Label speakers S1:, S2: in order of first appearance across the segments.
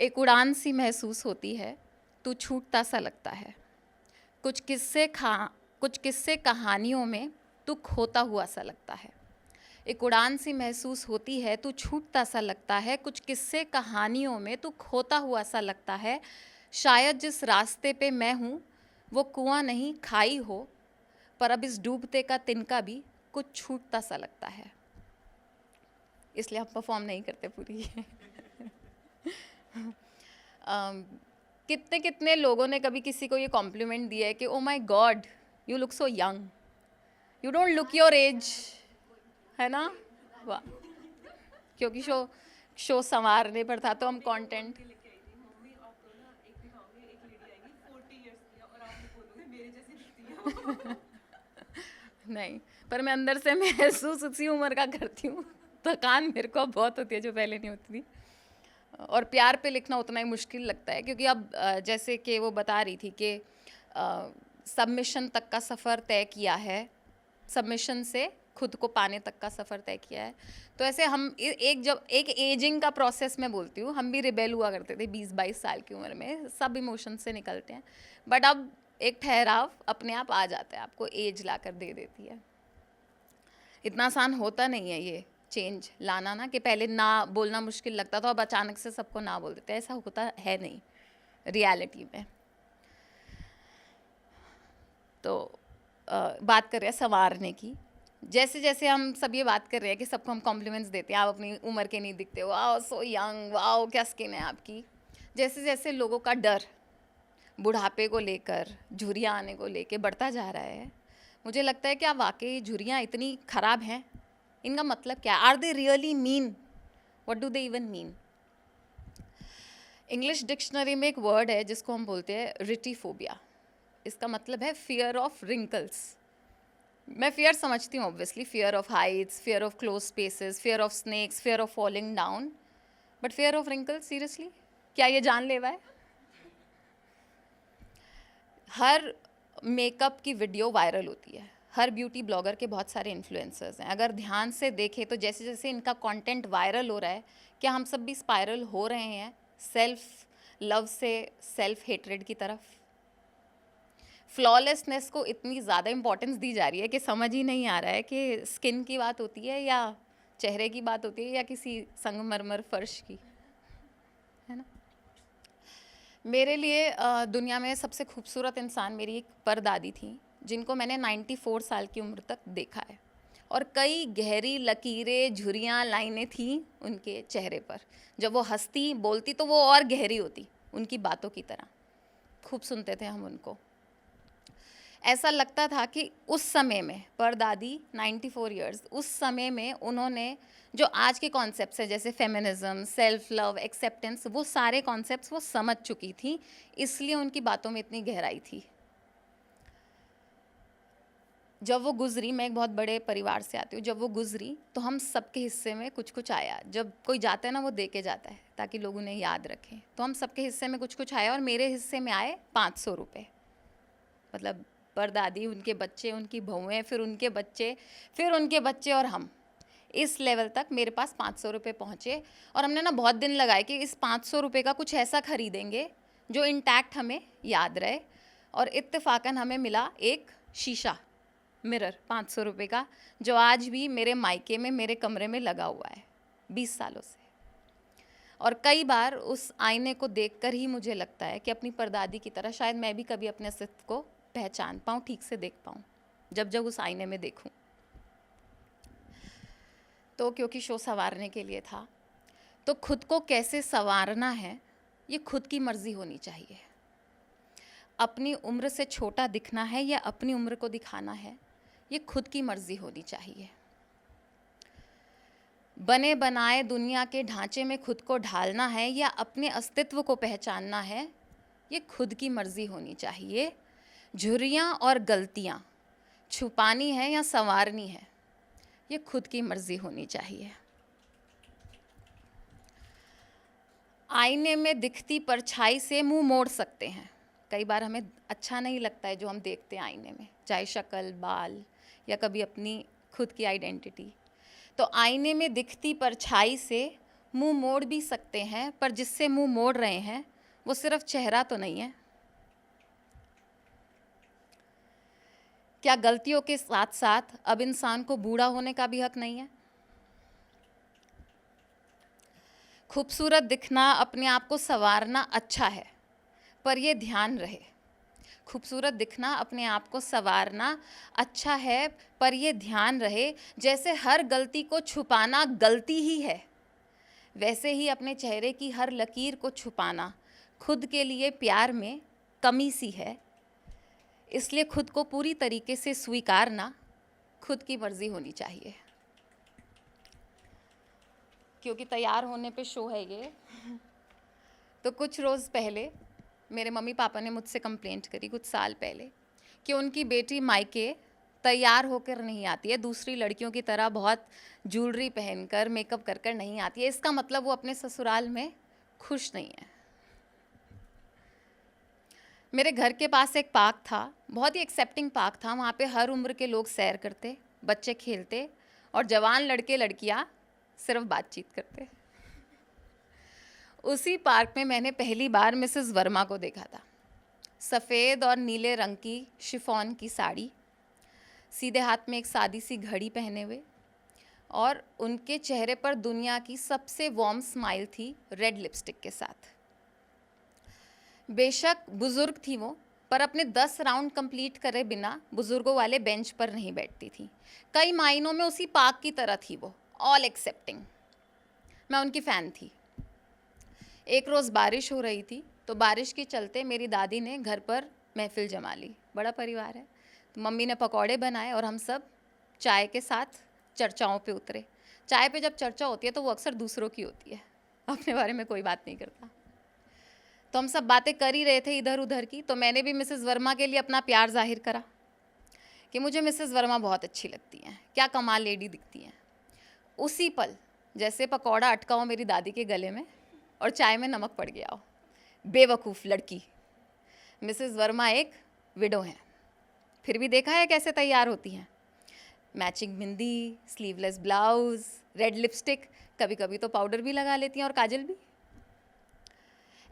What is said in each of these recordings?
S1: एक उड़ान सी महसूस होती है, तू छूटता सा लगता है। कुछ किस्से कहानियों में तू खोता हुआ सा लगता है। एक उड़ान सी महसूस होती है, तू छूटता सा लगता है। कुछ किस्से कहानियों में तू खोता हुआ सा लगता है। शायद जिस रास्ते पे मैं हूँ वो कुआं नहीं खाई हो, पर अब इस डूबते का तिनका भी कुछ छूटता सा लगता है। इसलिए हम परफॉर्म नहीं करते पूरी। कितने कितने लोगों ने कभी किसी को ये कॉम्प्लीमेंट दिया है कि oh my God, you look so young, you don't look your age, है ना? वाह। क्योंकि शो संवारने पर था तो हम कंटेंट नहीं, पर मैं अंदर से महसूस उसी उम्र का करती हूँ। थकान मेरे को बहुत होती है जो पहले नहीं होती थी। और प्यार पे लिखना उतना ही मुश्किल लगता है, क्योंकि अब जैसे कि वो बता रही थी कि सबमिशन तक का सफ़र तय किया है, सबमिशन से खुद को पाने तक का सफ़र तय किया है। तो ऐसे हम जब एक एजिंग का प्रोसेस में बोलती हूँ, हम भी रिबेल हुआ करते थे 20-22 साल की उम्र में, सब इमोशन से निकलते हैं। बट अब एक ठहराव अपने आप आ जाता है, आपको एज ला कर दे देती है। इतना आसान होता नहीं है ये चेंज लाना ना, कि पहले ना बोलना मुश्किल लगता था, अब अचानक से सबको ना बोल देते हैं। ऐसा होता है नहीं रियलिटी में। तो बात कर रहे हैं संवारने की। जैसे जैसे हम सब ये बात कर रहे हैं कि सबको हम कॉम्प्लीमेंट्स देते हैं, आप अपनी उम्र के नहीं दिखते, वाओ सो यंग, वाओ क्या स्किन है आपकी। जैसे जैसे लोगों का डर बुढ़ापे को लेकर, झुर्रियाँ आने को लेकर बढ़ता जा रहा है, मुझे लगता है कि आप वाकई झुर्रियाँ इतनी ख़राब हैं, इनका मतलब क्या? Are they really mean? What do they even mean? English dictionary में एक वर्ड है जिसको हम बोलते हैं रिटिफोबिया। इसका मतलब है फियर ऑफ रिंकल्स। मैं फियर समझती हूँ obviously, fear of Heights, fear of close spaces, fear of snakes, fear of falling down, but fear of wrinkles, seriously क्या ये जानलेवा है? हर मेकअप की वीडियो वायरल होती है, हर ब्यूटी ब्लॉगर के बहुत सारे इन्फ्लुएंसर्स हैं। अगर ध्यान से देखें तो जैसे जैसे इनका कंटेंट वायरल हो रहा है, क्या हम सब भी स्पाइरल हो रहे हैं सेल्फ लव से सेल्फ हेट्रेड की तरफ? फ्लॉलेसनेस को इतनी ज़्यादा इम्पोर्टेंस दी जा रही है कि समझ ही नहीं आ रहा है कि स्किन की बात होती है या चेहरे की बात होती है या किसी संगमरमर फर्श की, है ना? मेरे लिए दुनिया में सबसे खूबसूरत इंसान मेरी एक परदादी थी, जिनको मैंने 94 साल की उम्र तक देखा है, और कई गहरी लकीरें, झुर्रियाँ, लाइनें थीं उनके चेहरे पर। जब वो हंसती बोलती तो वो और गहरी होती, उनकी बातों की तरह। खूब सुनते थे हम उनको। ऐसा लगता था कि उस समय में परदादी 94 इयर्स, उस समय में उन्होंने जो आज के कॉन्सेप्ट्स हैं जैसे फेमिनिज्म, सेल्फ लव, एक्सेप्टेंस, वो सारे कॉन्सेप्ट्स वो समझ चुकी थी, इसलिए उनकी बातों में इतनी गहराई थी। जब वो गुजरी, मैं एक बहुत बड़े परिवार से आती हूँ, जब वो गुजरी तो हम सबके हिस्से में कुछ कुछ आया। जब कोई जाता है ना, वो दे के जाता है ताकि लोग उन्हें याद रखें, तो हम सबके हिस्से में कुछ कुछ आया, और मेरे हिस्से में आए 500 रुपये। मतलब परदादी, उनके बच्चे, उनकी बहुएं, फिर उनके बच्चे, फिर उनके बच्चे, और हम, इस लेवल तक मेरे पास 500 रुपये पहुँचे। और हमने ना बहुत दिन लगाए कि इस 500 रुपये का कुछ ऐसा खरीदेंगे जो इंटैक्ट हमें याद रहे। और इत्तेफाकन हमें मिला एक शीशा, मिरर, 500 रुपये का, जो आज भी मेरे मायके में मेरे कमरे में लगा हुआ है 20 सालों से। और कई बार उस आईने को देखकर ही मुझे लगता है कि अपनी परदादी की तरह शायद मैं भी कभी अपने अस्तित्व को पहचान पाऊँ, ठीक से देख पाऊँ, जब जब उस आईने में देखूँ। तो क्योंकि शो संवारने के लिए था, तो खुद को कैसे संवारना है ये खुद की मर्जी होनी चाहिए। अपनी उम्र से छोटा दिखना है या अपनी उम्र को दिखाना है, ये खुद की मर्जी होनी चाहिए। बने बनाए दुनिया के ढांचे में खुद को ढालना है या अपने अस्तित्व को पहचानना है, ये खुद की मर्जी होनी चाहिए। झुर्रियाँ और गलतियाँ छुपानी है या संवारनी है, ये खुद की मर्जी होनी चाहिए। आईने में दिखती परछाई से मुंह मोड़ सकते हैं। कई बार हमें अच्छा नहीं लगता है जो हम देखते हैं आईने में, चाहे शक्ल, बाल, या कभी अपनी खुद की आइडेंटिटी। तो आईने में दिखती परछाई से मुंह मोड़ भी सकते हैं, पर जिससे मुंह मोड़ रहे हैं वो सिर्फ चेहरा तो नहीं है। क्या गलतियों के साथ साथ अब इंसान को बूढ़ा होने का भी हक नहीं है? खूबसूरत दिखना, अपने आप को संवारना अच्छा है, पर ये ध्यान रहे, खूबसूरत दिखना, अपने आप को संवारना अच्छा है, पर ये ध्यान रहे, जैसे हर गलती को छुपाना गलती ही है, वैसे ही अपने चेहरे की हर लकीर को छुपाना खुद के लिए प्यार में कमी सी है। इसलिए खुद को पूरी तरीके से स्वीकारना खुद की मर्जी होनी चाहिए। क्योंकि तैयार होने पे शो है ये, तो कुछ रोज़ पहले मेरे मम्मी पापा ने मुझसे कंप्लेंट करी कुछ साल पहले कि उनकी बेटी मायके तैयार होकर नहीं आती है, दूसरी लड़कियों की तरह बहुत ज्वेलरी पहनकर मेकअप कर कर नहीं आती है। इसका मतलब वो अपने ससुराल में खुश नहीं है। मेरे घर के पास एक पार्क था, बहुत ही एक्सेप्टिंग पार्क था। वहाँ पे हर उम्र के लोग सैर करते, बच्चे खेलते और जवान लड़के लड़कियाँ सिर्फ बातचीत करते। उसी पार्क में मैंने पहली बार मिसेस वर्मा को देखा था। सफ़ेद और नीले रंग की शिफॉन की साड़ी, सीधे हाथ में एक सादी सी घड़ी पहने हुए, और उनके चेहरे पर दुनिया की सबसे वार्म स्माइल थी, रेड लिपस्टिक के साथ। बेशक बुज़ुर्ग थी वो, पर अपने 10 राउंड कंप्लीट करे बिना बुज़ुर्गों वाले बेंच पर नहीं बैठती थी। कई मायनों में उसी पार्क की तरह थी वो, ऑल एक्सेप्टिंग। मैं उनकी फ़ैन थी। एक रोज़ बारिश हो रही थी, तो बारिश के चलते मेरी दादी ने घर पर महफिल जमा ली। बड़ा परिवार है, तो मम्मी ने पकौड़े बनाए और हम सब चाय के साथ चर्चाओं पे उतरे। चाय पे जब चर्चा होती है तो वो अक्सर दूसरों की होती है, अपने बारे में कोई बात नहीं करता। तो हम सब बातें कर ही रहे थे इधर उधर की, तो मैंने भी मिसेस वर्मा के लिए अपना प्यार जाहिर करा कि मुझे मिसेस वर्मा बहुत अच्छी लगती हैं, क्या कमाल लेडी दिखती हैं। उसी पल जैसे पकौड़ा अटका हो मेरी दादी के गले में और चाय में नमक पड़ गया हो। बेवकूफ़ लड़की। मिसेस वर्मा एक विडो हैं, फिर भी देखा है कैसे तैयार होती हैं। मैचिंग बिंदी, स्लीवलेस ब्लाउज़, रेड लिपस्टिक, कभी कभी तो पाउडर भी लगा लेती हैं और काजल भी।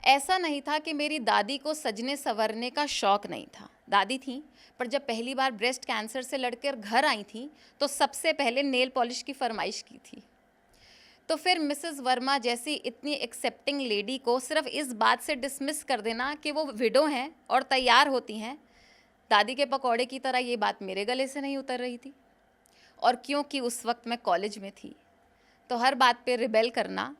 S1: ऐसा नहीं था कि मेरी दादी को सजने संवरने का शौक़ नहीं था। दादी थी, पर जब पहली बार ब्रेस्ट कैंसर से लड़कर घर आई थी तो सबसे पहले नेल पॉलिश की फरमाइश की थी। तो फिर मिसेस वर्मा जैसी इतनी एक्सेप्टिंग लेडी को सिर्फ इस बात से डिसमिस कर देना कि वो विडो हैं और तैयार होती हैं, दादी के पकौड़े की तरह ये बात मेरे गले से नहीं उतर रही थी। और क्योंकि उस वक्त मैं कॉलेज में थी, तो हर बात पे रिबेल करना,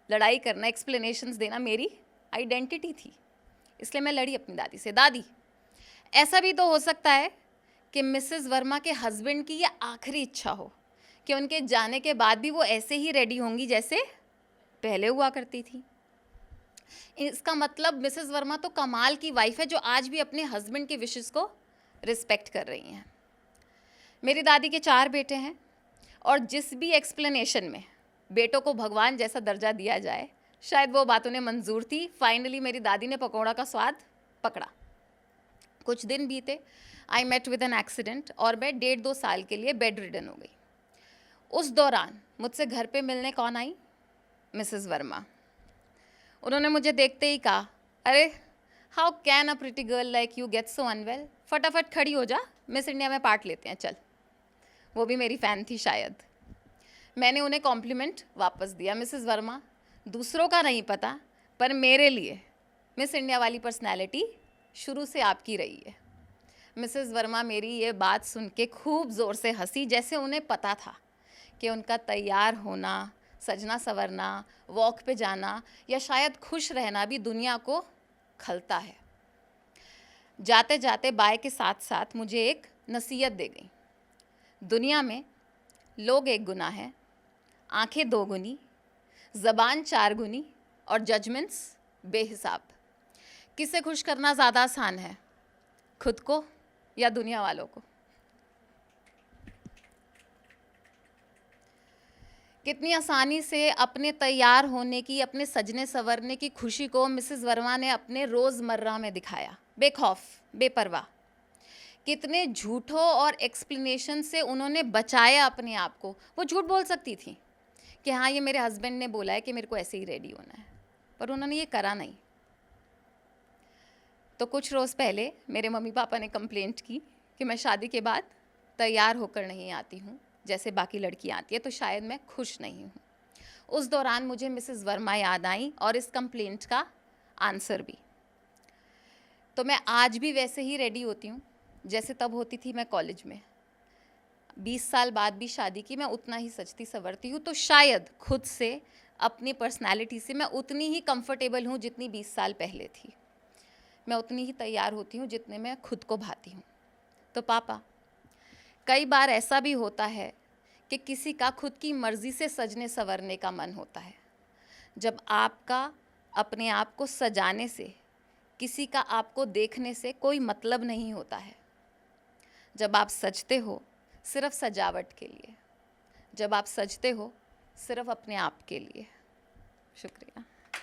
S1: लड़ाई करना, एक्सप्लेनेशंस देना मेरी आइडेंटिटी थी। इसलिए मैं लड़ी अपनी दादी से। दादी, ऐसा भी तो हो सकता है कि मिसेस वर्मा के हस्बैंड की ये आखिरी इच्छा हो कि उनके जाने के बाद भी वो ऐसे ही रेडी होंगी जैसे पहले हुआ करती थी। इसका मतलब मिसेस वर्मा तो कमाल की वाइफ है जो आज भी अपने हस्बैंड के विशेस को रिस्पेक्ट कर रही हैं। मेरी दादी के 4 बेटे हैं और जिस भी एक्सप्लेनेशन में बेटों को भगवान जैसा दर्जा दिया जाए, शायद वो बात उन्हें मंजूर थी। फाइनली मेरी दादी ने पकौड़ा का स्वाद पकड़ा। कुछ दिन बीते, I met with an accident और मैं 1.5-2 साल के लिए बेड रिडन हो गई। उस दौरान मुझसे घर पे मिलने कौन आई? मिसेस वर्मा। उन्होंने मुझे देखते ही कहा, अरे how can a pretty girl like you get so unwell, फटाफट खड़ी हो जा, मिस इंडिया में पार्ट लेते हैं, चल। वो भी मेरी फ़ैन थी शायद। मैंने उन्हें कॉम्प्लीमेंट वापस दिया। मिसेस वर्मा, दूसरों का नहीं पता, पर मेरे लिए मिस इंडिया वाली पर्सनैलिटी शुरू से आपकी रही है। मिसेस वर्मा मेरी ये बात सुन के खूब ज़ोर से हंसी, जैसे उन्हें पता था कि उनका तैयार होना, सजना संवरना, वॉक पे जाना या शायद खुश रहना भी दुनिया को खलता है। जाते जाते बाय के साथ साथ मुझे एक नसीहत दे गई। दुनिया में लोग 1 गुना है, आंखें 2 गुनी, ज़बान 4 गुनी और जजमेंट्स बेहिसाब। किसे खुश करना ज़्यादा आसान है, खुद को या दुनिया वालों को? कितनी आसानी से अपने तैयार होने की, अपने सजने संवरने की खुशी को मिसेस वर्मा ने अपने रोज़मर्रा में दिखाया, बेखौफ, बेपरवाह। कितने झूठों और एक्सप्लेनेशन से उन्होंने बचाया अपने आप को। वो झूठ बोल सकती थी कि हाँ ये मेरे हस्बैंड ने बोला है कि मेरे को ऐसे ही रेडी होना है, पर उन्होंने ये करा नहीं। तो कुछ रोज़ पहले मेरे मम्मी पापा ने कंप्लेंट की कि मैं शादी के बाद तैयार होकर नहीं आती हूँ जैसे बाकी लड़कियाँ आती है, तो शायद मैं खुश नहीं हूँ। उस दौरान मुझे मिसेस वर्मा याद आई और इस कंप्लेंट का आंसर भी। तो मैं आज भी वैसे ही रेडी होती हूँ जैसे तब होती थी मैं कॉलेज में। 20 साल बाद भी शादी की मैं उतना ही सजती संवरती हूँ, तो शायद खुद से, अपनी पर्सनैलिटी से मैं उतनी ही कंफर्टेबल हूँ जितनी 20 साल पहले थी। मैं उतनी ही तैयार होती हूँ जितने मैं खुद को भाती हूँ। तो पापा, कई बार ऐसा भी होता है कि किसी का खुद की मर्ज़ी से सजने संवरने का मन होता है, जब आपका अपने आप को सजाने से, किसी का आपको देखने से कोई मतलब नहीं होता है। जब आप सजते हो सिर्फ सजावट के लिए, जब आप सजते हो सिर्फ अपने आप के लिए। शुक्रिया।